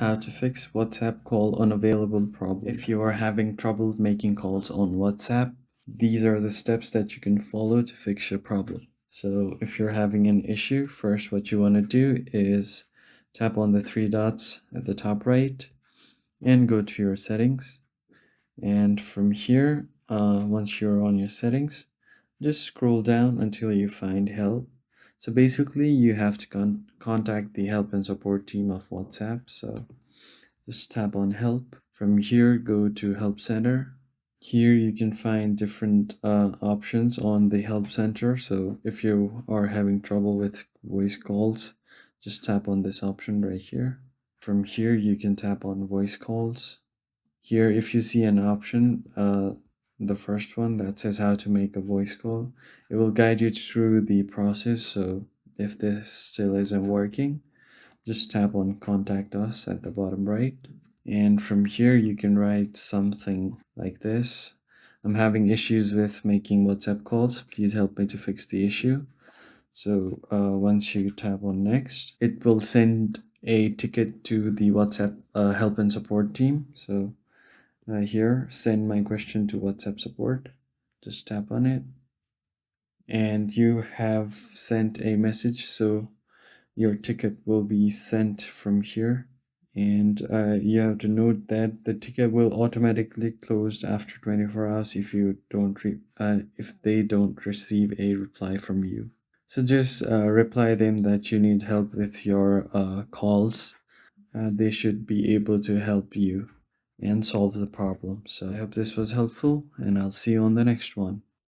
how to fix WhatsApp call unavailable problem. If you are having trouble making calls on WhatsApp, these are the steps that you can follow to fix your problem. So if you're having an issue, first what you want to do is tap on the three dots at the top right and go to your settings. And from here, once you're on your settings, just scroll down until you find help. So basically, you have to contact the help and support team of WhatsApp. So just tap on help. From here, go to help center. Here you can find different options on the help center. So if you are having trouble with voice calls, just tap on this option right here. From here, you can tap on voice calls. Here, if you see an option, the first one that says how to make a voice call, it will guide you through the process. So if this still isn't working, just tap on contact us at the bottom right. And from here, you can write something like this. I'm having issues with making WhatsApp calls. Please help me to fix the issue. So once you tap on next, it will send a ticket to the WhatsApp help and support team. So here, send my question to WhatsApp support. Just tap on it. And you have sent a message, so your ticket will be sent from here. And you have to note that the ticket will automatically close after 24 hours if you don't if they don't receive a reply from you. So just reply them that you need help with your calls. They should be able to help you and solve the problem. So I hope this was helpful, and I'll see you on the next one.